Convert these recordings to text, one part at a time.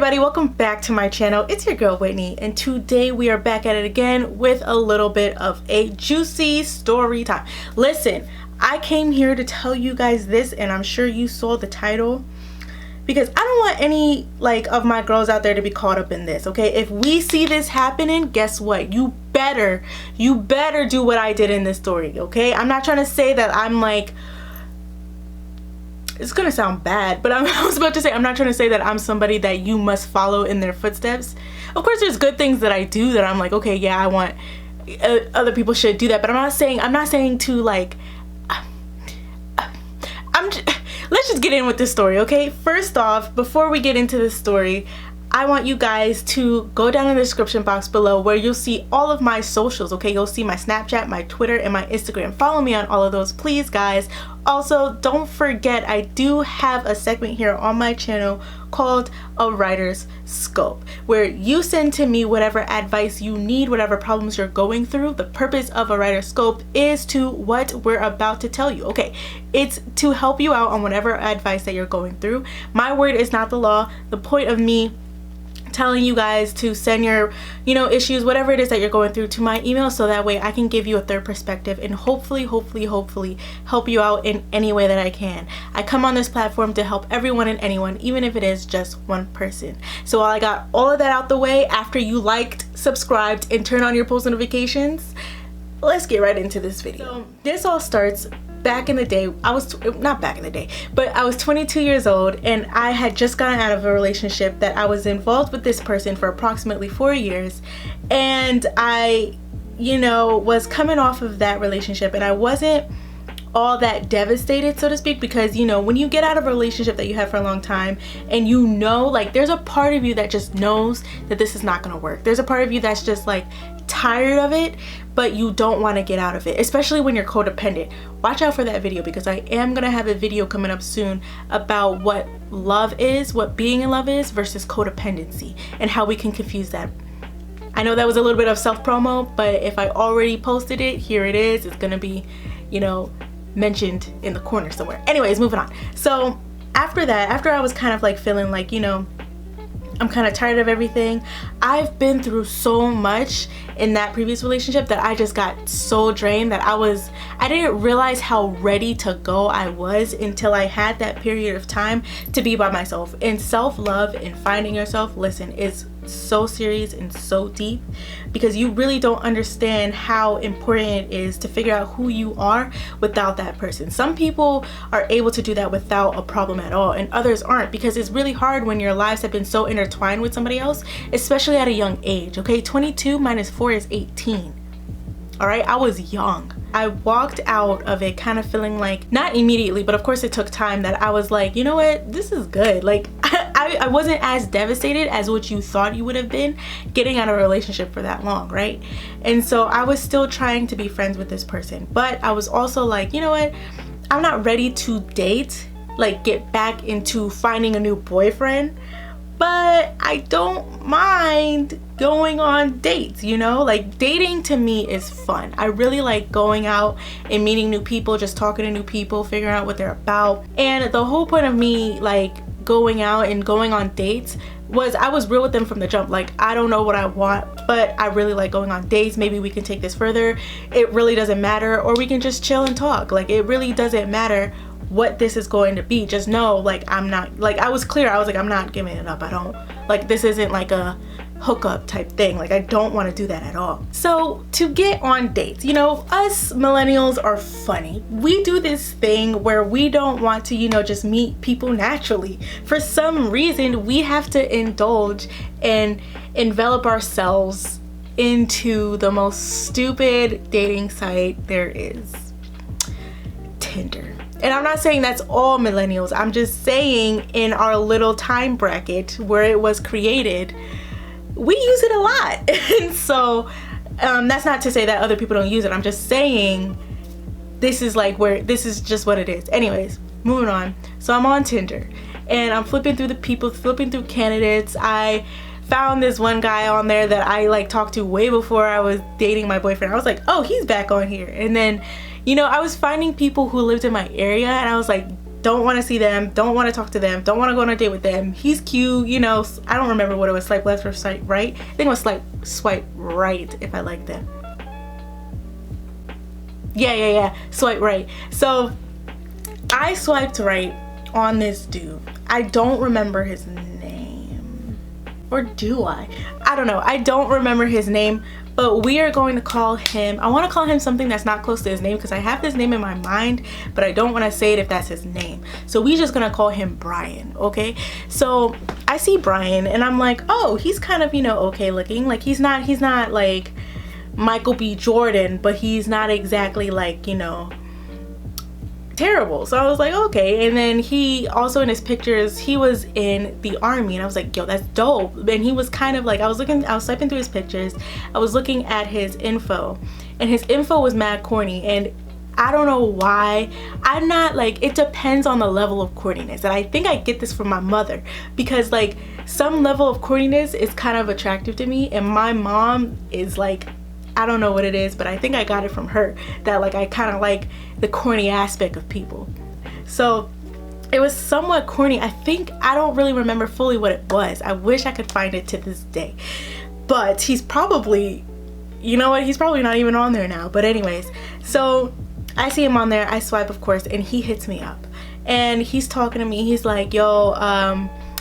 everybody, welcome back to my channel. It's your girl Whitney, and today we are back at it again with a little bit of a juicy story time. Listen, I came here to tell you guys this, and I'm sure you saw the title, because I don't want any of my girls out there to be caught up in this, okay? If we see this happening, guess what? You better do what I did in this story, okay? I'm not trying to say that I'm it's gonna sound bad, but I was about to say, I'm not trying to say that I'm somebody that you must follow in their footsteps. Of course, there's good things that I do that I'm like, okay, yeah, I want other people should do that, but I'm not saying to let's just get in with this story, okay? First off, before we get into this story, I want you guys to go down in the description box below where you'll see all of my socials, okay? You'll see my Snapchat, my Twitter, and my Instagram. Follow me on all of those, please, guys. Also, don't forget, I do have a segment here on my channel called A Writer's Scope, where you send to me whatever advice you need, whatever problems you're going through. The purpose of A Writer's Scope is to what we're about to tell you, okay? It's to help you out on whatever advice that you're going through. My word is not the law. The point of me telling you guys to send your issues, whatever it is that you're going through, to my email, so that way I can give you a third perspective and hopefully help you out in any way that I can. I come on this platform to help everyone and anyone, even if it is just one person. So while I got all of that out the way, after you liked, subscribed, and turn on your post notifications, let's get right into this video. So this all starts back in the day. I was 22 years old, and I had just gotten out of a relationship that I was involved with this person for approximately 4 years, and I was coming off of that relationship, and I wasn't all that devastated, so to speak, because when you get out of a relationship that you have for a long time, and there's a part of you that just knows that this is not gonna work. There's a part of you that's just tired of it, but you don't want to get out of it, especially when you're codependent. Watch out for that video, because I am gonna have a video coming up soon about what love is, what being in love is versus codependency, and how we can confuse that. I know that was a little bit of self-promo, but if I already posted it, here it is. It's gonna be mentioned in the corner somewhere. Anyways, moving on. So after that, after I was kind of feeling I'm kind of tired of everything. I've been through so much in that previous relationship that I just got so drained that I didn't realize how ready to go I was until I had that period of time to be by myself. And self-love and finding yourself, listen, is so serious and so deep, because you really don't understand how important it is to figure out who you are without that person. Some people are able to do that without a problem at all, and others aren't, because it's really hard when your lives have been so intertwined with somebody else, especially at a young age, okay? 22 minus 4 is 18. All right, I was young. I walked out of it kind of feeling not immediately, but of course it took time, that I was like, you know what, this is good. I wasn't as devastated as what you thought you would have been getting out of a relationship for that long, right? And so I was still trying to be friends with this person, but I was also like, you know what, I'm not ready to date, get back into finding a new boyfriend, but I don't mind going on dates, dating to me is fun. I really like going out and meeting new people, just talking to new people, figuring out what they're about. And the whole point of me going out and going on dates was I was real with them from the jump. I don't know what I want, but I really like going on dates. Maybe we can take this further. It really doesn't matter, or we can just chill and talk. It really doesn't matter what this is going to be. Just know I'm not I was clear. I was I'm not giving it up. I don't this isn't a hookup type thing. I don't want to do that at all. So to get on dates, us millennials are funny. We do this thing where we don't want to just meet people naturally. For some reason, we have to indulge and envelop ourselves into the most stupid dating site there is, Tinder. And I'm not saying that's all millennials. I'm just saying in our little time bracket where it was created, we use it a lot. And so that's not to say that other people don't use it. I'm just saying this is this is just what it is. Anyways, moving on. So I'm on Tinder, and I'm flipping through the people, flipping through candidates. I found this one guy on there that I talked to way before I was dating my boyfriend. I was oh, he's back on here. And then I was finding people who lived in my area, and I was don't want to see them, don't want to talk to them, don't want to go on a date with them. He's cute, you know. I don't remember what it was, swipe left or swipe right. I think it was swipe right if I liked them. Yeah, swipe right. So I swiped right on this dude. I don't remember his name, or do I don't know. I don't remember his name, but we are going to call him, I want to call him something that's not close to his name because I have his name in my mind, but I don't want to say it if that's his name. So we just gonna call him Brian, okay? So I see Brian and I'm like, oh, he's kind of, you know, okay looking. Like he's not like Michael B. Jordan, but he's not exactly like, you know, terrible. So I was like, okay. And then he also, in his pictures, he was in the army, and I was like, yo, that's dope. And he was kind of like, I was swiping through his pictures, I was looking at his info, and his info was mad corny, and I don't know why. I'm not like, it depends on the level of corniness, and I think I get this from my mother, because like some level of corniness is kind of attractive to me, and my mom is like, I don't know what it is, but I think I got it from her, that like I kind of like the corny aspect of people. So it was somewhat corny. I don't really remember fully what it was. I wish I could find it to this day, but he's probably, you know what, he's probably not even on there now. But anyways, so I see him on there, I swipe of course, and he hits me up and he's talking to me. He's like, yo,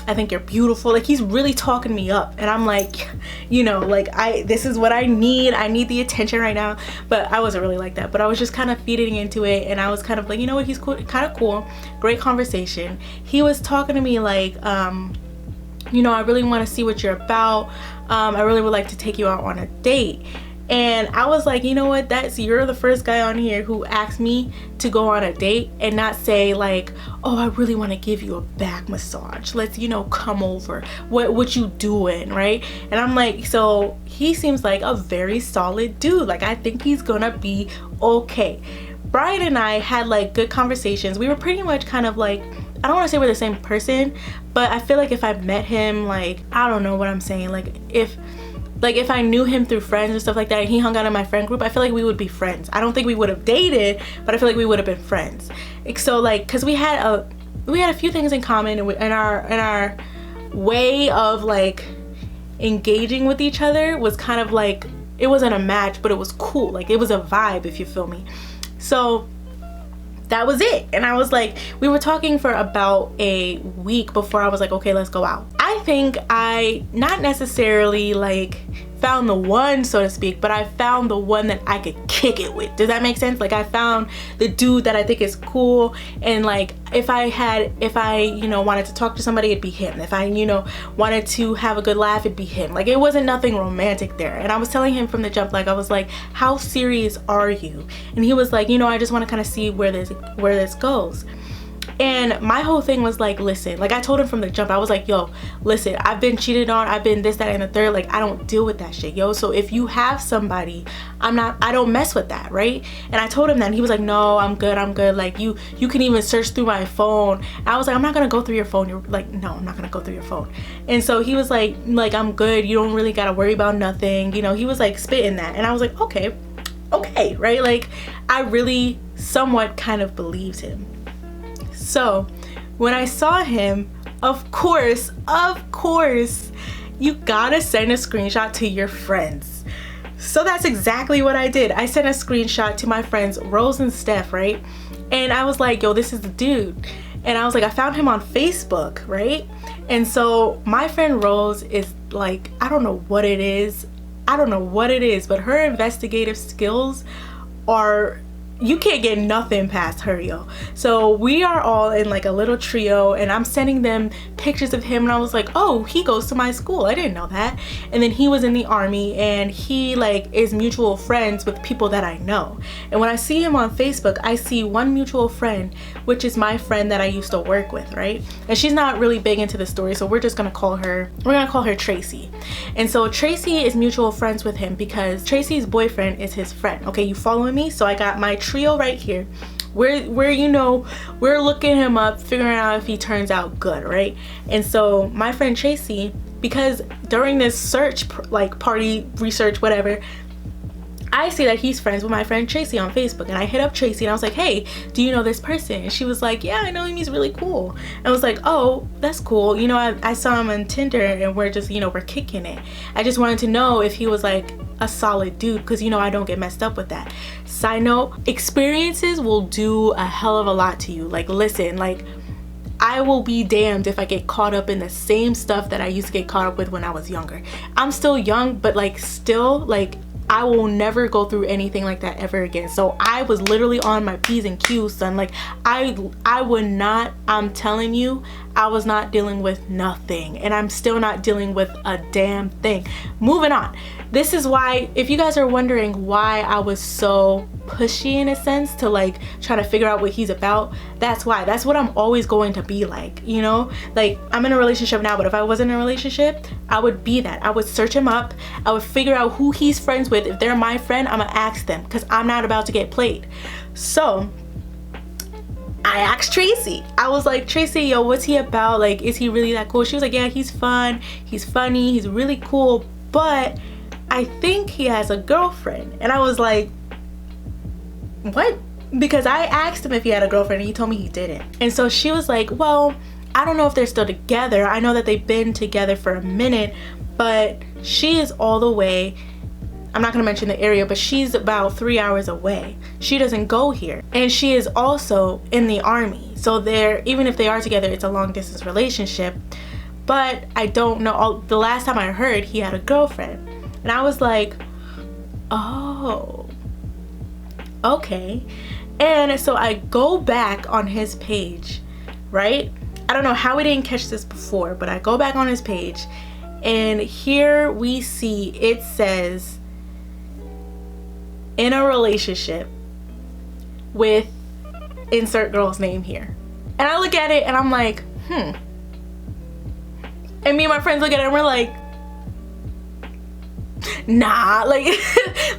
I think you're beautiful. Like he's really talking me up, and I'm like, you know, like this is what I need the attention right now. But I wasn't really like that, but I was just kind of feeding into it, and I was kind of like, you know what, he's cool, kind of cool, great conversation. He was talking to me like, you know, I really want to see what you're about. I really would like to take you out on a date. And I was like, you know what, you're the first guy on here who asked me to go on a date and not say like, oh, I really want to give you a back massage, let's, you know, come over, what you doing, right? And I'm like, so he seems like a very solid dude. Like I think he's gonna be okay. Brian and I had like good conversations. We were pretty much kind of like, I don't want to say we're the same person, but I feel like if I met him, like, I don't know what I'm saying, like if I knew him through friends and stuff like that, and he hung out in my friend group, I feel like we would be friends. I don't think we would have dated, but I feel like we would have been friends. So like, cause we had a few things in common, and our way of like engaging with each other was kind of like, it wasn't a match, but it was cool. Like it was a vibe, if you feel me. So that was it. And I was like, we were talking for about a week before I was like, okay, let's go out. I think I not necessarily like found the one, so to speak, but I found the one that I could kick it with. Does that make sense? Like I found the dude that I think is cool, and like if I you know wanted to talk to somebody, it'd be him. If I, you know, wanted to have a good laugh, it'd be him. Like it wasn't nothing romantic there. And I was telling him from the jump, like I was like, how serious are you? And he was like, you know, I just want to kind of see where this goes. And my whole thing was like, listen, like I told him from the jump, I was like, yo, listen, I've been cheated on, I've been this, that, and the third. Like I don't deal with that shit, yo. So if you have somebody, I don't mess with that, right? And I told him that, and he was like, no, I'm good. Like you can even search through my phone. And I was like, I'm not gonna go through your phone. You're like, no, I'm not gonna go through your phone. And so he was like I'm good, you don't really gotta worry about nothing, you know. He was like spitting that, and I was like, okay, right? Like I really somewhat kind of believed him. So when I saw him, of course, you gotta send a screenshot to your friends. So that's exactly what I did. I sent a screenshot to my friends Rose and Steph, right? And I was like, yo, this is the dude. And I was like, I found him on Facebook, right? And so my friend Rose is like, I don't know what it is, but her investigative skills are, you can't get nothing past her, yo. So we are all in like a little trio, and I'm sending them pictures of him, and I was like, oh, he goes to my school, I didn't know that. And then he was in the army, and he like is mutual friends with people that I know. And when I see him on Facebook, I see one mutual friend, which is my friend that I used to work with, right? And she's not really big into the story, so we're gonna call her Tracy. And so Tracy is mutual friends with him because Tracy's boyfriend is his friend. Okay, you following me? So I got my trio right here, where you know, we're looking him up, figuring out if he turns out good, right? And so my friend Tracy, because during this search, like party research, whatever, I see that he's friends with my friend Tracy on Facebook, and I hit up Tracy and I was like, hey, do you know this person? And she was like, yeah, I know him, he's really cool. And I was like, oh, that's cool. You know, I saw him on Tinder and we're just, you know, we're kicking it. I just wanted to know if he was like a solid dude, because you know I don't get messed up with that. Side note, experiences will do a hell of a lot to you. Like, listen, like, I will be damned if I get caught up in the same stuff that I used to get caught up with when I was younger. I'm still young, but like still, like, I will never go through anything like that ever again. So I was literally on my P's and Q's, son. Like, I would not, I'm telling you, I was not dealing with nothing, and I'm still not dealing with a damn thing. Moving on. This is why, if you guys are wondering why I was so pushy in a sense to like try to figure out what he's about, that's why. That's what I'm always going to be like, you know? Like, I'm in a relationship now, but if I wasn't in a relationship, I would be that. I would search him up. I would figure out who he's friends with. If they're my friend, I'm gonna ask them, because I'm not about to get played. So I asked Tracy. I was like, Tracy, yo, what's he about? Like, is he really that cool? She was like, yeah, he's fun, he's funny, he's really cool, but I think he has a girlfriend. And I was like, what? Because I asked him if he had a girlfriend and he told me he didn't. And so she was like, well, I don't know if they're still together. I know that they've been together for a minute, but she is all the way, I'm not gonna mention the area, but she's about 3 hours away. She doesn't go here. And she is also in the army. So they're, even if they are together, it's a long distance relationship. But I don't know, the last time I heard, he had a girlfriend. And I was like, oh, okay. And so I go back on his page, right? I don't know how we didn't catch this before, but I go back on his page, and here we see it says, in a relationship with insert girl's name here. And I look at it and I'm like, And me and my friends look at it and we're like, nah, like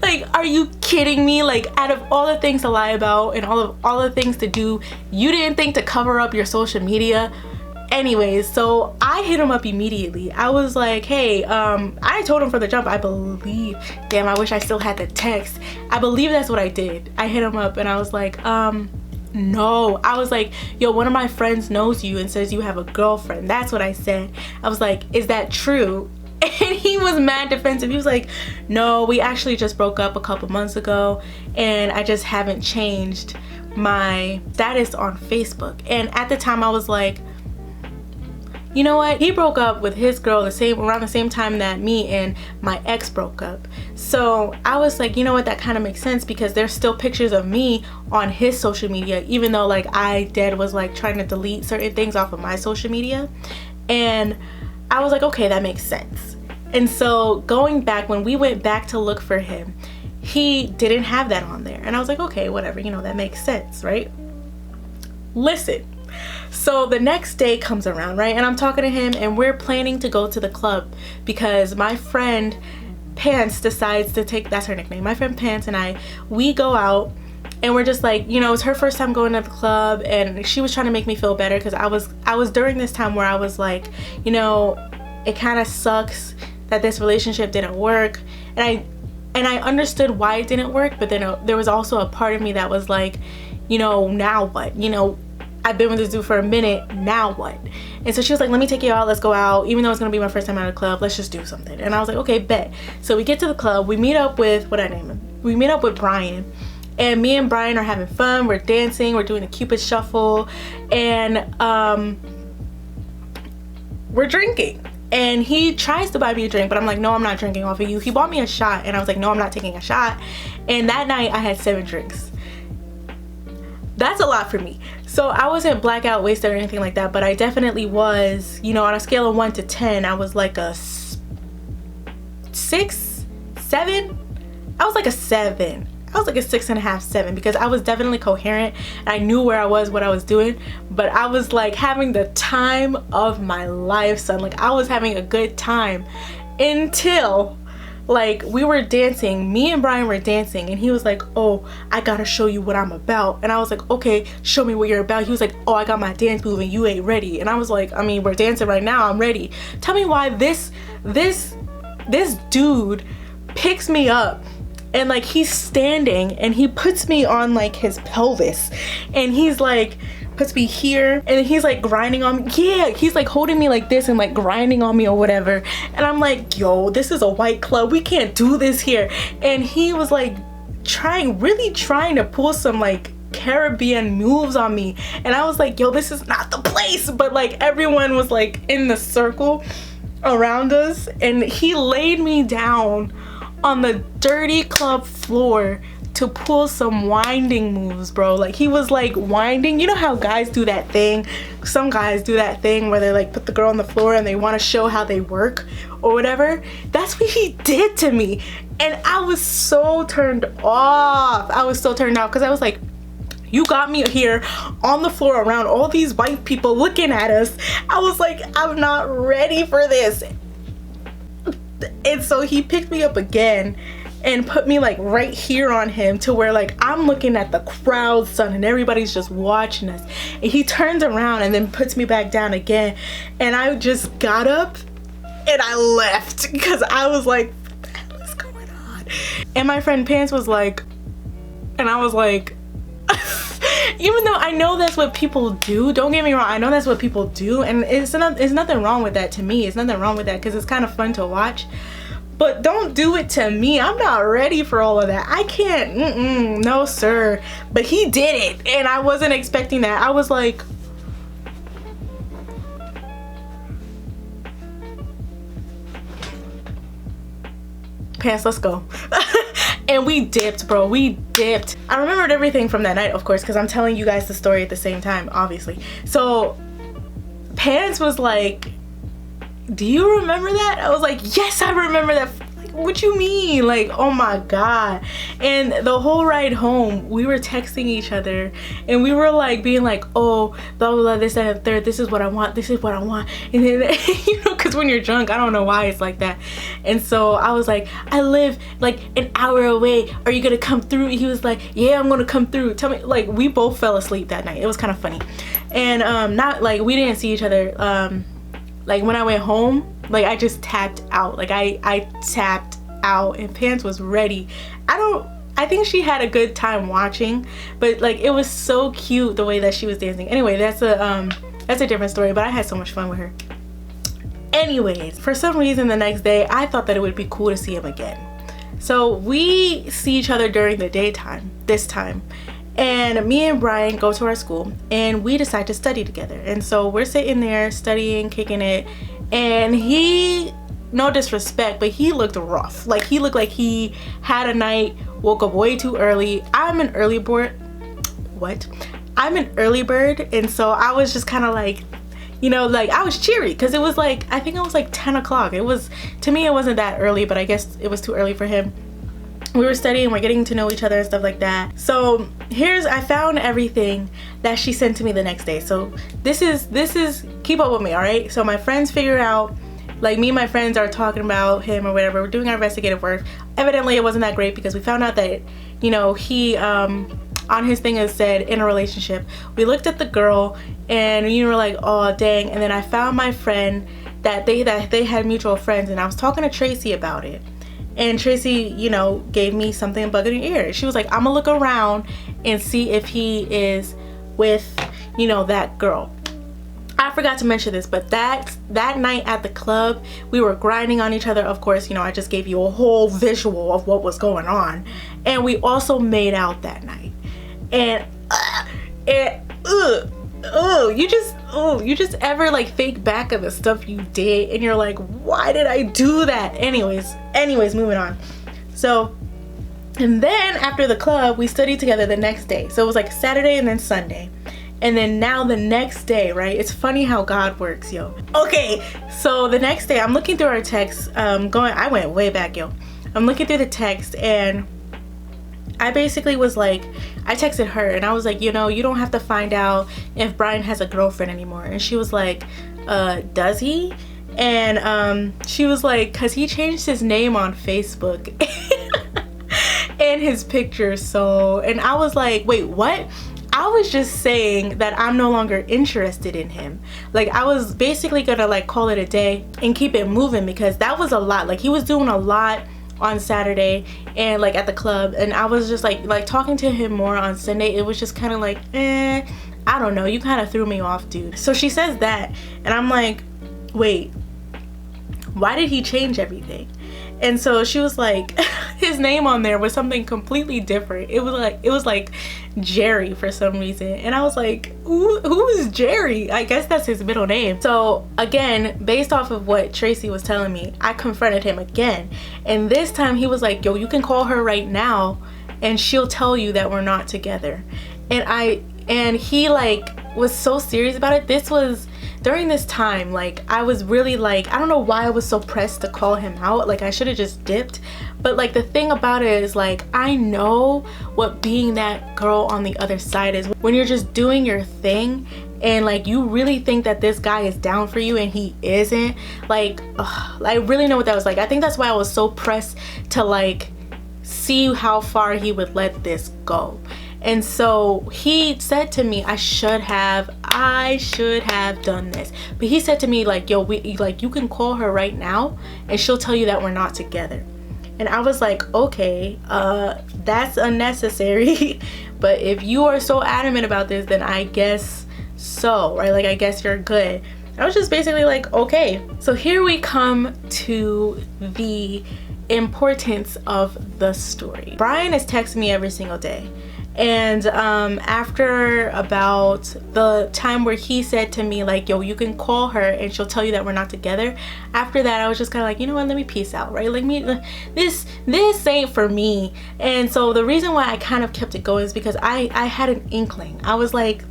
like, are you kidding me? Like, out of all the things to lie about and all the things to do, you didn't think to cover up your social media? Anyways, so I hit him up immediately. I was like, hey, I told him from the jump, I believe, damn, I wish I still had the text. I believe that's what I did. I hit him up and I was like, no. I was like, yo, one of my friends knows you and says you have a girlfriend. That's what I said. I was like, is that true? And he was mad defensive. He was like, no, we actually just broke up a couple months ago and I just haven't changed my status on Facebook. And at the time I was like, you know what? He broke up with his girl around the same time that me and my ex broke up. So I was like, you know what? That kind of makes sense, because there's still pictures of me on his social media, even though like I was like trying to delete certain things off of my social media. And I was like, okay, that makes sense. And so going back, when we went back to look for him, he didn't have that on there. And I was like, okay, whatever, you know, that makes sense, right? Listen. So the next day comes around, right? And I'm talking to him and we're planning to go to the club because my friend Pants decides to take, that's her nickname, my friend Pants and we go out and we're just like, you know, it's her first time going to the club, and she was trying to make me feel better because I was during this time where I was like, you know, it kind of sucks that this relationship didn't work, and I understood why it didn't work, but then there was also a part of me that was like, you know, now what? You know, I've been with this dude for a minute, now what? And so she was like, let me take you out, let's go out, even though it's gonna be my first time out of the club, let's just do something. And I was like, okay, bet. So we get to the club, we meet up with, what I name him? We meet up with Brian, and me and Brian are having fun, we're dancing, we're doing a Cupid shuffle, and we're drinking. And he tries to buy me a drink, but I'm like, no, I'm not drinking off of you. He bought me a shot, and I was like, no, I'm not taking a shot. And that night I had 7 drinks. That's a lot for me. So I wasn't blackout wasted or anything like that, but I definitely was, you know, on a scale of 1 to 10, I was like a 6, 7. I was like a 7. I was like a 6.5, 7, because I was definitely coherent and I knew where I was, what I was doing, but I was like having the time of my life, son. Like, I was having a good time until like we were dancing, me and Brian were dancing, and he was like, oh, I gotta show you what I'm about. And I was like, okay, show me what you're about. He was like, oh, I got my dance move and you ain't ready. And I was like, I mean, we're dancing right now, I'm ready. Tell me why this dude picks me up and like he's standing and he puts me on like his pelvis, and he's like puts me here, and he's like grinding on me. Yeah, he's like holding me like this and like grinding on me or whatever, and I'm like, yo, this is a white club, we can't do this here. And he was like really trying to pull some like Caribbean moves on me, and I was like, yo, this is not the place. But like everyone was like in the circle around us, and he laid me down on the dirty club floor to pull some winding moves, bro. Like he was like winding. You know how guys do that thing? Some guys do that thing where they like put the girl on the floor and they want to show how they work or whatever. That's what he did to me, and I was so turned off. I was so turned off because I was like, you got me here on the floor around all these white people looking at us. I was like, I'm not ready for this. And so he picked me up again and put me like right here on him, to where like I'm looking at the crowd, son, and everybody's just watching us. And he turns around and then puts me back down again, and I just got up and I left because I was like, what the hell is going on? And my friend Pants was like, and I was like, even though I know that's what people do, don't get me wrong, I know that's what people do, and it's nothing wrong with that. To me, it's nothing wrong with that because it's kind of fun to watch. But don't do it to me. I'm not ready for all of that. I can't. No, sir. But he did it, and I wasn't expecting that. I was like, Pants, let's go. And we dipped, bro. We dipped. I remembered everything from that night, of course, because I'm telling you guys the story at the same time, obviously. So Pants was like, do you remember that? I was like, yes, I remember that. Like, what you mean? Like, oh my God. And the whole ride home, we were texting each other, and we were like being like, oh, blah, blah, blah, this, that, and the third. This is what I want. This is what I want. And then, you know, because when you're drunk, I don't know why it's like that. And so I was like, I live like an hour away. Are you going to come through? He was like, yeah, I'm going to come through. Tell me. Like, we both fell asleep that night. It was kind of funny. And not like we didn't see each other. Like when I went home, like I just tapped out. Like I tapped out, and Pants was ready. I think she had a good time watching, but like it was so cute the way that she was dancing. Anyway, that's a different story, but I had so much fun with her. Anyways, for some reason the next day I thought that it would be cool to see him again. So we see each other during the daytime this time. And me and Brian go to our school, and we decide to study together. And so we're sitting there studying, kicking it, and he, no disrespect, but he looked rough. Like he looked like he had a night, woke up way too early. I'm an early bird. What? I'm an early bird, and so I was just kind of like, you know, like I was cheery because it was like, I think it was like 10 o'clock. It was, to me, it wasn't that early, but I guess it was too early for him. We were studying, we're getting to know each other and stuff like that. So I found everything that she sent to me the next day. So this is, keep up with me, all right? So my friends figure out, like me and my friends are talking about him or whatever. We're doing our investigative work. Evidently it wasn't that great because we found out that, you know, he, on his thing it said in a relationship. We looked at the girl and we were like, oh dang. And then I found my friend that they had mutual friends, and I was talking to Tracy about it. And Tracy, you know, gave me something bug in the ear. She was like, I'm gonna look around and see if he is with, you know, that girl. I forgot to mention this, but that night at the club, we were grinding on each other. Of course, you know, I just gave you a whole visual of what was going on. And we also made out that night. And you just ever like think back of the stuff you did and you're like, why did I do that? Anyways, moving on. So, and then after the club, we studied together the next day. So it was like Saturday and then Sunday. And then now the next day, right? It's funny how God works, yo. Okay, so the next day I'm looking through our texts, I went way back, yo. I'm looking through the text, and I basically was like, I texted her and I was like, you know, you don't have to find out if Brian has a girlfriend anymore. And she was like, does he? And she was like, cause he changed his name on Facebook and his picture. So, and I was like, wait, what? I was just saying that I'm no longer interested in him. Like I was basically gonna like call it a day and keep it moving, because that was a lot. Like he was doing a lot on Saturday and like at the club, and I was just like talking to him more on Sunday. It was just kind of like, I don't know, you kind of threw me off, dude. So she says that, and I'm like, wait, why did he change everything? And so she was like, his name on there was something completely different. It was like Jerry for some reason. And I was like, who is Jerry? I guess that's his middle name. So again, based off of what Tracy was telling me, I confronted him again. And this time he was like, yo, you can call her right now and she'll tell you that we're not together. And he like was so serious about it. This was during this time, like I was really like, I don't know why I was so pressed to call him out. Like I should have just dipped. But like the thing about it is, like, I know what being that girl on the other side is. When you're just doing your thing and like you really think that this guy is down for you and he isn't, like, I really know what that was like. I think that's why I was so pressed to like see how far he would let this go. And so he said to me, I should have done this. But he said to me like, yo, you can call her right now and she'll tell you that we're not together. And I was like, okay, that's unnecessary. But if you are so adamant about this, then I guess so, right? Like, I guess you're good. I was just basically like, okay. So here we come to the importance of the story. Brian is texting me every single day. And after about the time where he said to me like, yo, you can call her and she'll tell you that we're not together, after that I was just kind of like, you know what, let me peace out, right? Like, this ain't for me. And so the reason why I kind of kept it going is because I had an inkling. I was like,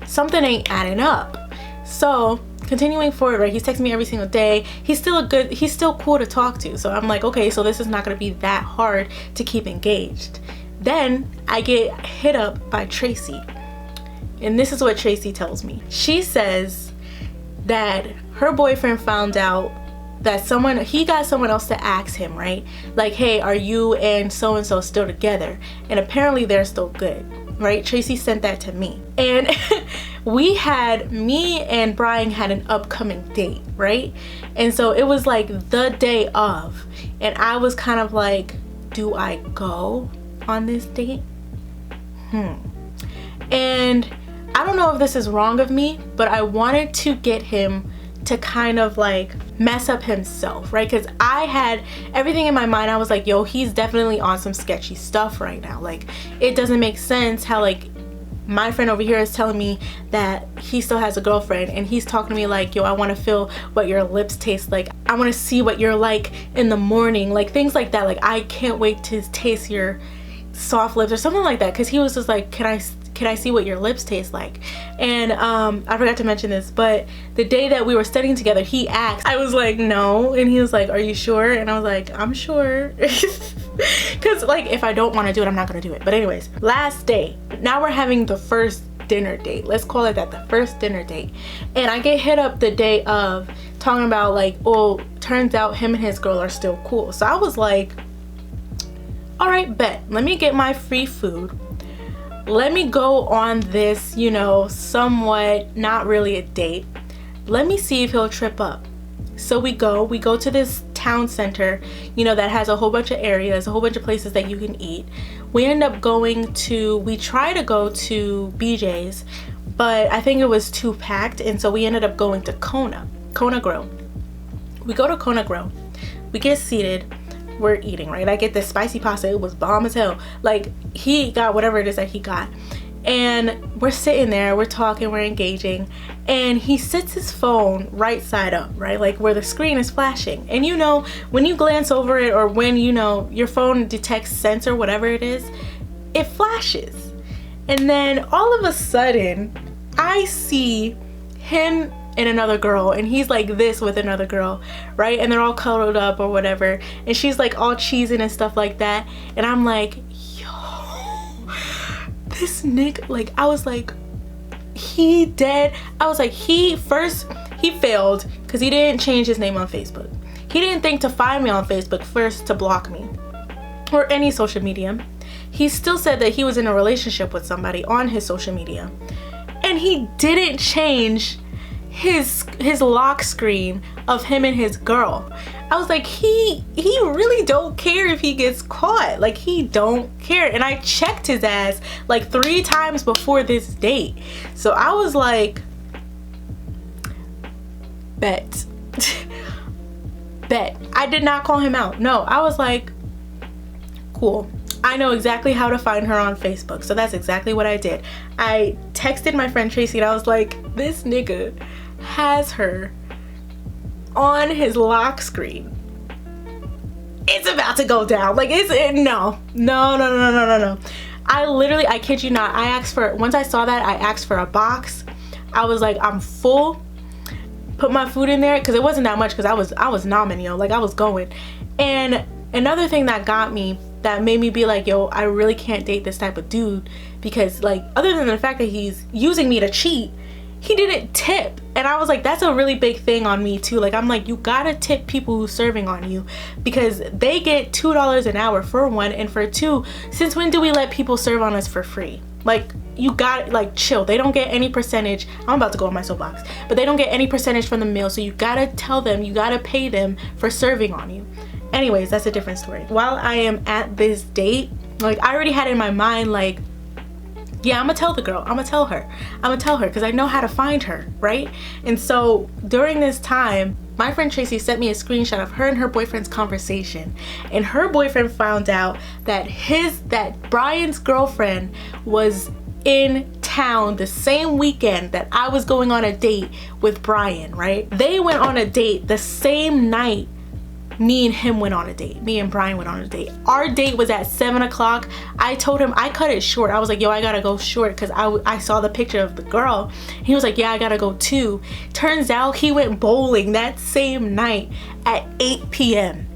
something ain't adding up. So continuing forward, right, he's texting me every single day. He's still cool to talk to. So I'm like, okay, so this is not gonna be that hard to keep engaged. Then I get hit up by Tracy, and this is what Tracy tells me. She says that her boyfriend found out that he got someone else to ask him, right? Like, hey, are you and so-and-so still together? And apparently they're still good, right? Tracy sent that to me. And me and Brian had an upcoming date, right? And so it was like the day of, and I was kind of like, do I go on this date? And I don't know if this is wrong of me, but I wanted to get him to kind of like mess up himself, right? Because I had everything in my mind. I was like, yo, he's definitely on some sketchy stuff right now. Like, it doesn't make sense how like my friend over here is telling me that he still has a girlfriend, and he's talking to me like, yo, I want to feel what your lips taste like. I want to see what you're like in the morning, like things like that. Like, I can't wait to taste your soft lips or something like that, because he was just like, can I see what your lips taste like? And I forgot to mention this, but the day that we were studying together, he asked. I was like, no. And he was like, are you sure? And I was like, I'm sure. Because like, if I don't want to do it, I'm not gonna do it. But anyways, last day, now we're having the first dinner date. Let's call it that, the first dinner date. And I get hit up the day of talking about like, oh, turns out him and his girl are still cool. So I was like, all right, bet, let me get my free food. Let me go on this, you know, somewhat not really a date. Let me see if he'll trip up. So we go to this town center, you know, that has a whole bunch of areas, a whole bunch of places that you can eat. We try to go to BJ's, but I think it was too packed, and so we ended up going to Kona Grill. We go to Kona Grill, we get seated, we're eating, right? I get this spicy pasta, it was bomb as hell. Like, he got whatever it is that he got, and we're sitting there, we're talking, we're engaging, and he sits his phone right side up, right? Like where the screen is flashing. And you know, when you glance over it, or when, you know, your phone detects scent or whatever it is, it flashes. And then all of a sudden, I see him and another girl, and he's like this with another girl, right? And they're all cuddled up or whatever, and she's like all cheesing and stuff like that. And I'm like, yo, this nigga, like, I was like, he dead. I was like, he failed because he didn't change his name on Facebook. He didn't think to find me on Facebook first to block me or any social media. He still said that he was in a relationship with somebody on his social media, and he didn't change his lock screen of him and his girl. I was like, he really don't care if he gets caught. Like, he don't care. And I checked his ass like 3 times before this date. So I was like, bet. Bet. I did not call him out. No, I was like, cool. I know exactly how to find her on Facebook. So that's exactly what I did. I texted my friend Tracy and I was like, this nigga has her on his lock screen. It's about to go down. Like, no. I kid you not, once I saw that, I asked for a box. I was like, I'm full. Put my food in there, because it wasn't that much, because I was nomming, yo. Like, I was going. And another thing that got me, that made me be like, yo, I really can't date this type of dude, because, like, other than the fact that he's using me to cheat, he didn't tip. And I was like, that's a really big thing on me too. Like, I'm like, you gotta tip people who's serving on you, because they get $2 an hour for one, and for two, since when do we let people serve on us for free? Like, you got, like, chill. They don't get any percentage. I'm about to go on my soapbox, but they don't get any percentage from the meal, so you gotta tell them, you gotta pay them for serving on you. Anyways, that's a different story. While I am at this date, like, I already had in my mind, like, yeah, I'm gonna tell the girl, I'm gonna tell her because I know how to find her, right? And so during this time, my friend Tracy sent me a screenshot of her and her boyfriend's conversation, and her boyfriend found out that Brian's girlfriend was in town the same weekend that I was going on a date with Brian, right? They went on a date the same night me and him went on a date. Me and Brian went on a date. Our date was at 7 o'clock. I told him, I cut it short. I was like, yo, I gotta go short, because I saw the picture of the girl. He was like, yeah, I gotta go too. Turns out he went bowling that same night at 8 p.m.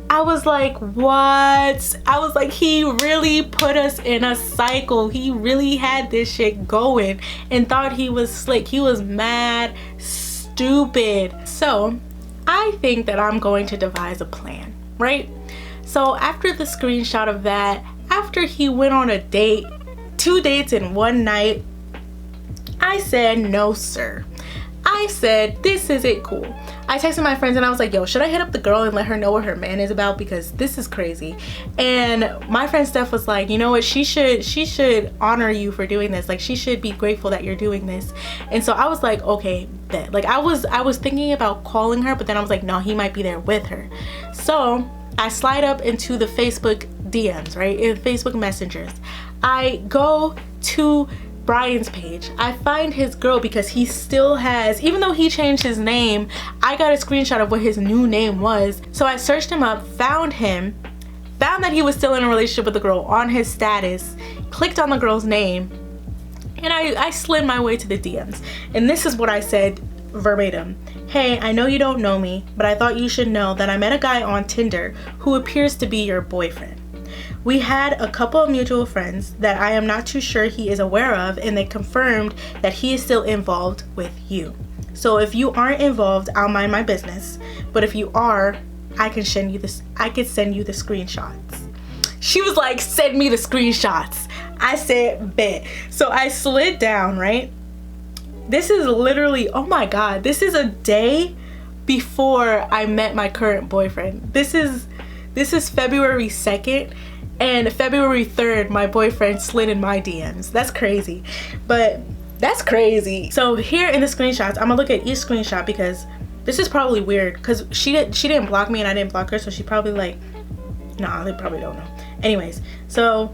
I was like, what? I was like, he really put us in a cycle. He really had this shit going and thought he was slick. He was mad stupid. So I think that I'm going to devise a plan, right? So after the screenshot of that, after he went on a date, 2 dates in one night, I said, no, sir. I said, this isn't cool. I texted my friends and I was like, yo, should I hit up the girl and let her know what her man is about, because this is crazy? And my friend Steph was like, you know what, she should honor you for doing this. Like, she should be grateful that you're doing this. And so I was like, okay, bet. Like, I was thinking about calling her, but then I was like, no, he might be there with her. So I slide up into the Facebook DMs, right, in Facebook messengers. I go to Brian's page. I find his girl, because he still has, even though he changed his name, I got a screenshot of what his new name was. So I searched him up, found him, found that he was still in a relationship with the girl on his status, clicked on the girl's name, and I slid my way to the DMs. And this is what I said verbatim. Hey, I know you don't know me, but I thought you should know that I met a guy on Tinder who appears to be your boyfriend. We had a couple of mutual friends that I am not too sure he is aware of, and they confirmed that he is still involved with you. So if you aren't involved, I'll mind my business. But if you are, I could send you the screenshots. She was like, send me the screenshots. I said, bet. So I slid down, right? This is literally, oh my God, this is a day before I met my current boyfriend. This is February 2nd. And February 3rd, my boyfriend slid in my DMs. That's crazy. But that's crazy. So here in the screenshots, I'm gonna look at each screenshot, because this is probably weird, because she didn't block me and I didn't block her, so she probably like, nah, they probably don't know. Anyways, so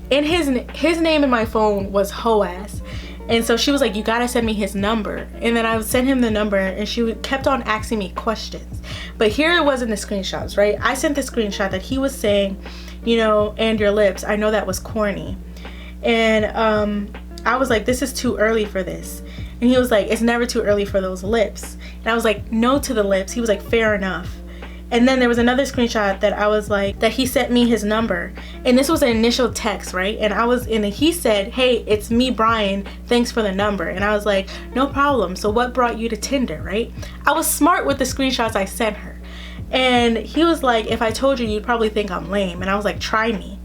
in his name in my phone was Hoas. And so she was like, you gotta send me his number. And then I would send him the number, and she kept on asking me questions. But here it was in the screenshots, right? I sent the screenshot that he was saying, you know, and your lips, I know that was corny. And I was like, this is too early for this. And he was like, it's never too early for those lips. And I was like, no to the lips. He was like, fair enough. And then there was another screenshot that I was like, that he sent me his number. And this was an initial text, right? And he said, hey, it's me, Brian. Thanks for the number. And I was like, no problem. So what brought you to Tinder, right? I was smart with the screenshots I sent her. And he was like, if I told you, you'd probably think I'm lame. And I was like, try me.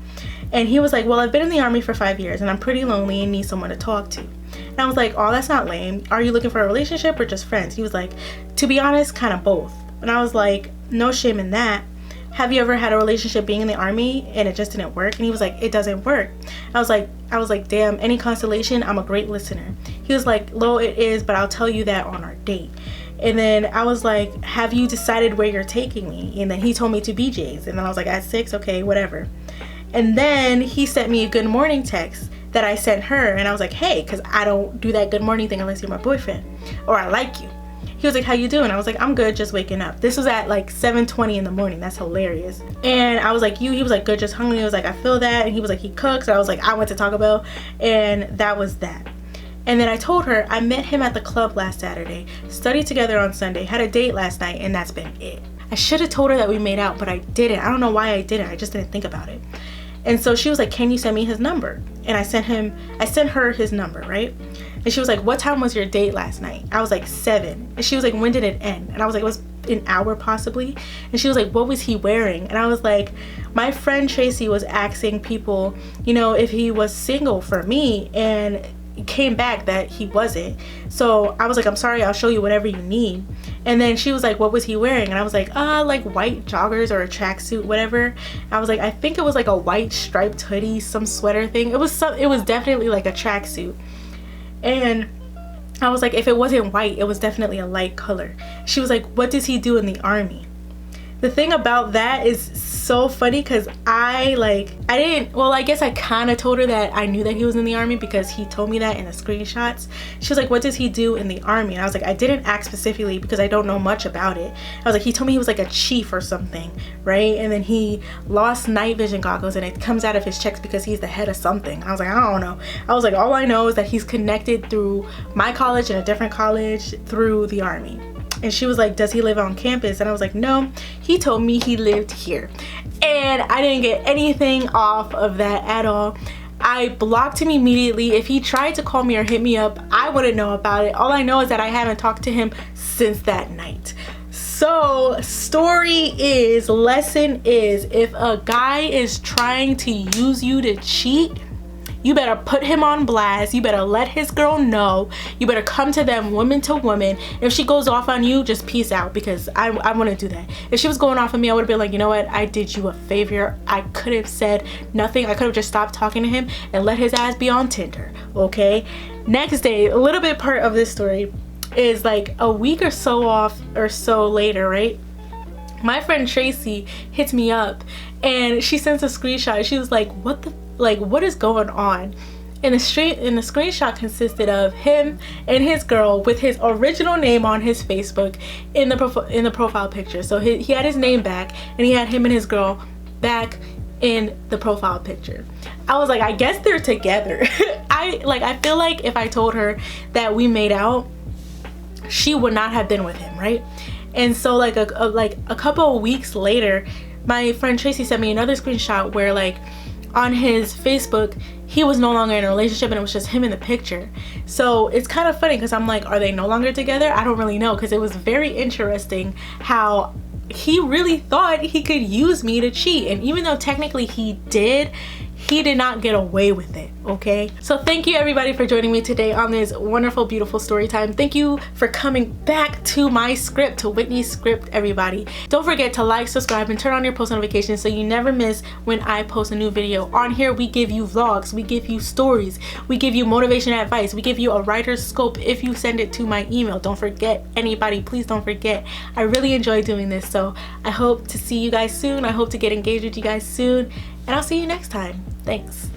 And he was like, well, I've been in the Army for 5 years and I'm pretty lonely and need someone to talk to. And I was like, oh, that's not lame. Are you looking for a relationship or just friends? He was like, to be honest, kind of both. And I was like, no shame in that. Have you ever had a relationship being in the army and it just didn't work? And he was like, it doesn't work. I was like, damn, any consolation? I'm a great listener. He was like, Lo, it is, but I'll tell you that on our date. And then I was like, have you decided where you're taking me? And then he told me to BJ's. And then I was like, at 6, okay, whatever. And then he sent me a good morning text that I sent her. And I was like, hey, because I don't do that good morning thing unless you're my boyfriend or I like you. He was like, how you doing? I was like, I'm good, just waking up. This was at like 7:20 in the morning. That's hilarious. And I was like, you? He was like, good, just hungry. He was like, I feel that. And he was like, he cooks. And I was like, I went to Taco Bell. And that was that. And then I told her I met him at the club last Saturday, studied together on Sunday, had a date last night, and that's been it. I should have told her that we made out, but I didn't. I don't know why I didn't. I just didn't think about it. And so she was like, can you send me his number? And I sent her his number, right? And she was like, what time was your date last night? I was like, 7. And she was like, when did it end? And I was like, it was an hour possibly. And she was like, what was he wearing? And I was like, my friend Tracy was asking people, you know, if he was single for me, and it came back that he wasn't. So I was like, I'm sorry, I'll show you whatever you need. And then she was like, what was he wearing? And I was like, like white joggers or a tracksuit, whatever. I was like, I think it was like a white striped hoodie, some sweater thing. It was definitely like a tracksuit. And I was like, if it wasn't white, it was definitely a light color. She was like, what does he do in the army? The thing about that is so funny because I guess I kind of told her that I knew that he was in the army because he told me that in the screenshots. She was like, what does he do in the army? And I was like, I didn't ask specifically because I don't know much about it. I was like, he told me he was like a chief or something, right? And then he lost night vision goggles and it comes out of his checks because he's the head of something. I was like, I don't know. I was like, all I know is that he's connected through my college and a different college through the army. And she was like, does he live on campus? And I was like, no, he told me he lived here. And I didn't get anything off of that at all. I blocked him immediately. If he tried to call me or hit me up, I wouldn't know about it. All I know is that I haven't talked to him since that night. So lesson is, if a guy is trying to use you to cheat, you better put him on blast. You better let his girl know. You better come to them woman to woman. If she goes off on you, just peace out, because I wouldn't do that. If she was going off on me, I would have been like, you know what? I did you a favor. I could have said nothing. I could have just stopped talking to him and let his ass be on Tinder, okay? Next day, a little bit part of this story is like a week or so later, right? My friend Tracy hits me up and she sends a screenshot. She was like, what is going on? And the screenshot consisted of him and his girl with his original name on his Facebook in the profile picture. So he had his name back and he had him and his girl back in the profile picture. I was like, I guess they're together. I feel like if I told her that we made out, she would not have been with him, right? And so like a couple of weeks later, my friend Tracy sent me another screenshot where like on his Facebook he was no longer in a relationship and it was just him in the picture. So it's kind of funny because I'm like, are they no longer together? I don't really know, because it was very interesting how he really thought he could use me to cheat, and even though technically he did not get away with it, okay? So thank you everybody for joining me today on this wonderful, beautiful story time. Thank you for coming back to my script, to Whitney's script, everybody. Don't forget to like, subscribe, and turn on your post notifications so you never miss when I post a new video. On here, we give you vlogs, we give you stories, we give you motivation advice, we give you a writer's scope if you send it to my email. Don't forget, anybody, please don't forget. I really enjoy doing this, so I hope to see you guys soon. I hope to get engaged with you guys soon, and I'll see you next time. Thanks.